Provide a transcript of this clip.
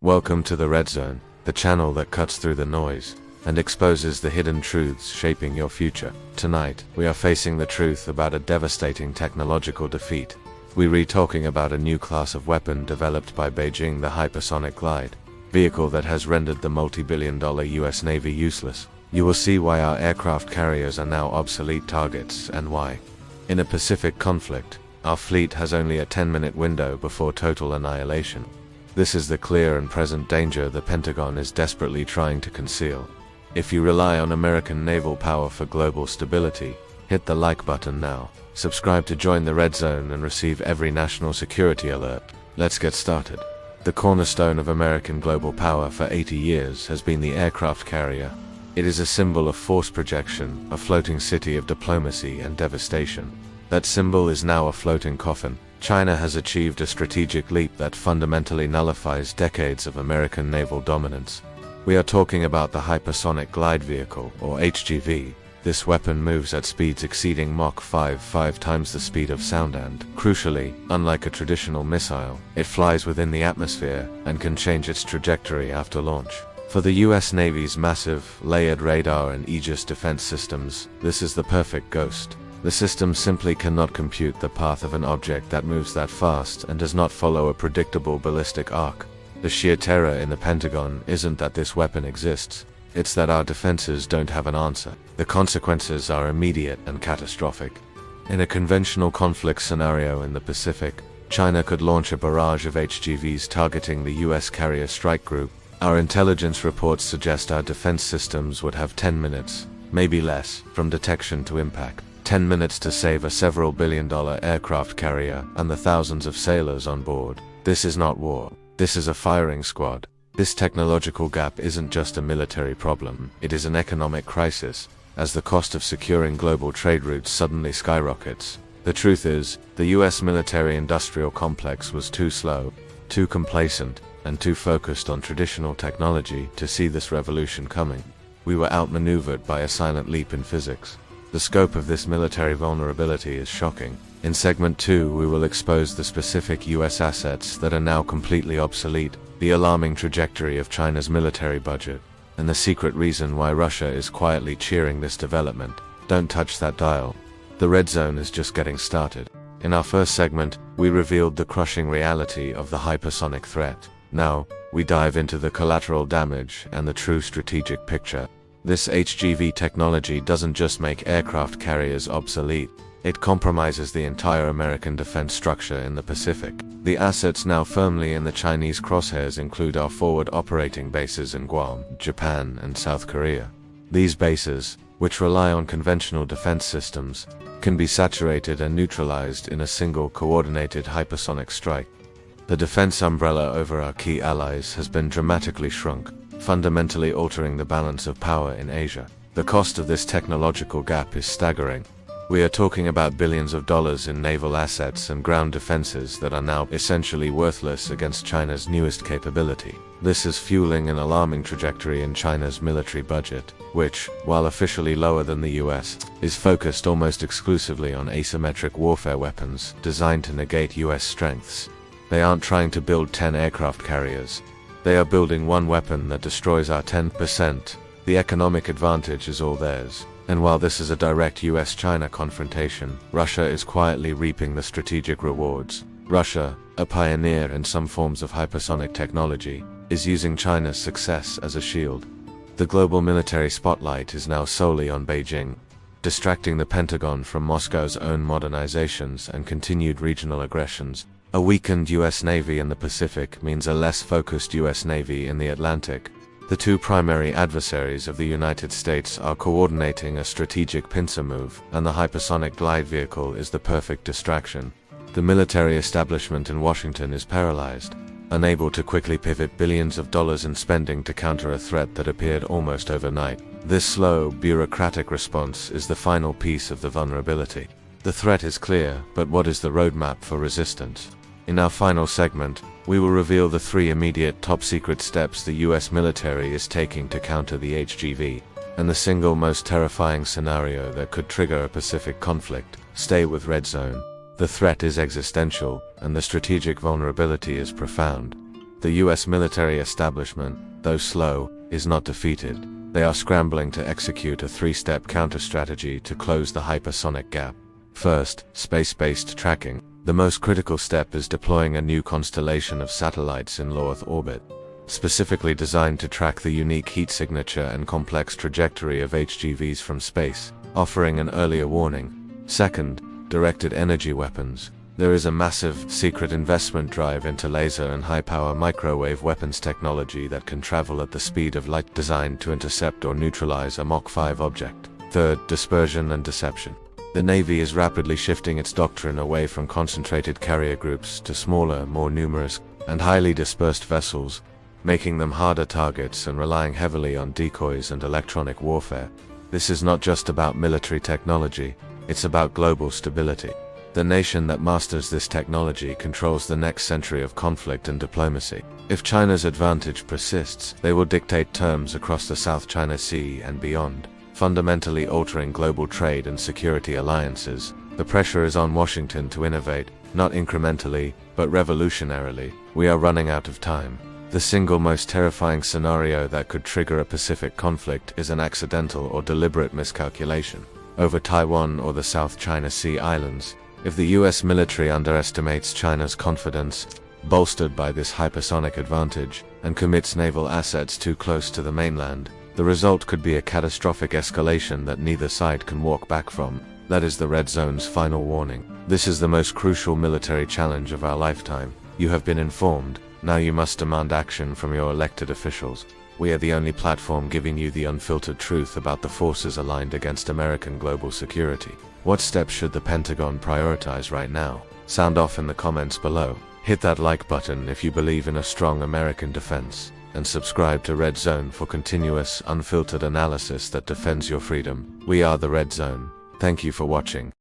Welcome to the Red Zone, the channel that cuts through the noise and exposes the hidden truths shaping your future. Tonight, we are facing the truth about a devastating technological defeat. We're talking about a new class of weapon developed by Beijing, the Hypersonic Glide Vehicle that has rendered the multi-billion-dollar US Navy useless. You will see why our aircraft carriers are now obsolete targets and why. In a Pacific conflict, our fleet has only a 10-minute window before total annihilation. This is the clear and present danger the Pentagon is desperately trying to conceal. If you rely on American naval power for global stability, hit the like button now. Subscribe to join the Red Zone and receive every national security alert. Let's get started. The cornerstone of American global power for 80 years has been the aircraft carrier. It is a symbol of force projection, a floating city of diplomacy and devastation. That symbol is now a floating coffin. China has achieved a strategic leap that fundamentally nullifies decades of American naval dominance. We are talking about the Hypersonic Glide Vehicle, or HGV. This weapon moves at speeds exceeding Mach 5 times the speed of sound and, crucially, unlike a traditional missile, it flies within the atmosphere and can change its trajectory after launch. For the US Navy's massive, layered radar and Aegis defense systems, this is the perfect ghost. The system simply cannot compute the path of an object that moves that fast and does not follow a predictable ballistic arc. The sheer terror in the Pentagon isn't that this weapon exists, it's that our defenses don't have an answer. The consequences are immediate and catastrophic. In a conventional conflict scenario in the Pacific, China could launch a barrage of HGVs targeting the US carrier strike group. Our intelligence reports suggest our defense systems would have 10 minutes, maybe less, from detection to impact. 10 minutes to save a several billion-dollar aircraft carrier and the thousands of sailors on board. This is not war. This is a firing squad. This technological gap isn't just a military problem, it is an economic crisis, as the cost of securing global trade routes suddenly skyrockets. The truth is, the US military-industrial complex was too slow, too complacent, and too focused on traditional technology to see this revolution coming. We were outmaneuvered by a silent leap in physics. The scope of this military vulnerability is shocking. In segment 2, we will expose the specific US assets that are now completely obsolete, the alarming trajectory of China's military budget, and the secret reason why Russia is quietly cheering this development. Don't touch that dial. The Red Zone is just getting started. In our first segment, we revealed the crushing reality of the hypersonic threat. Now, we dive into the collateral damage and the true strategic picture. This HGV technology doesn't just make aircraft carriers obsolete, it compromises the entire American defense structure in the Pacific. The assets now firmly in the Chinese crosshairs include our forward operating bases in Guam, Japan, and South Korea. These bases, which rely on conventional defense systems, can be saturated and neutralized in a single coordinated hypersonic strike. The defense umbrella over our key allies has been dramatically shrunk, fundamentally altering the balance of power in Asia. The cost of this technological gap is staggering. We are talking about billions of dollars in naval assets and ground defenses that are now essentially worthless against China's newest capability. This is fueling an alarming trajectory in China's military budget, which, while officially lower than the US, is focused almost exclusively on asymmetric warfare weapons designed to negate US strengths. They aren't trying to build 10 aircraft carriers. They are building one weapon that destroys our 10%. The economic advantage is all theirs. And while this is a direct US-China confrontation, Russia is quietly reaping the strategic rewards. Russia, a pioneer in some forms of hypersonic technology, is using China's success as a shield. The global military spotlight is now solely on Beijing, distracting the Pentagon from Moscow's own modernizations and continued regional aggressions. A weakened US Navy in the Pacific means a less focused US Navy in the Atlantic. The two primary adversaries of the United States are coordinating a strategic pincer move, and the Hypersonic Glide Vehicle is the perfect distraction. The military establishment in Washington is paralyzed, unable to quickly pivot billions of dollars in spending to counter a threat that appeared almost overnight. This slow, bureaucratic response is the final piece of the vulnerability. The threat is clear, but what is the roadmap for resistance? In our final segment, we will reveal the 3 immediate top-secret steps the US military is taking to counter the HGV, and the single most terrifying scenario that could trigger a Pacific conflict. Stay with Red Zone. The threat is existential, and the strategic vulnerability is profound. The US military establishment, though slow, is not defeated. They are scrambling to execute a three-step counter-strategy to close the hypersonic gap. First, space-based tracking. The most critical step is deploying a new constellation of satellites in low Earth orbit, specifically designed to track the unique heat signature and complex trajectory of HGVs from space, offering an earlier warning. Second, directed energy weapons. There is a massive, secret investment drive into laser and high-power microwave weapons technology that can travel at the speed of light, designed to intercept or neutralize a Mach 5 object. Third, dispersion and deception. The Navy is rapidly shifting its doctrine away from concentrated carrier groups to smaller, more numerous, and highly dispersed vessels, making them harder targets and relying heavily on decoys and electronic warfare. This is not just about military technology, it's about global stability. The nation that masters this technology controls the next century of conflict and diplomacy. If China's advantage persists, they will dictate terms across the South China Sea and beyond, fundamentally altering global trade and security alliances. The pressure is on Washington to innovate, not incrementally, but revolutionarily. We are running out of time. The single most terrifying scenario that could trigger a Pacific conflict is an accidental or deliberate miscalculation over Taiwan or the South China Sea islands. If the US military underestimates China's confidence, bolstered by this hypersonic advantage, and commits naval assets too close to the mainland, the result could be a catastrophic escalation that neither side can walk back from. That is the Red Zone's final warning. This is the most crucial military challenge of our lifetime. You have been informed. Now you must demand action from your elected officials. We are the only platform giving you the unfiltered truth about the forces aligned against American global security. What steps should the Pentagon prioritize right now? Sound off in the comments below. Hit that like button if you believe in a strong American defense, and subscribe to Red Zone for continuous, unfiltered analysis that defends your freedom. We are the Red Zone. Thank you for watching.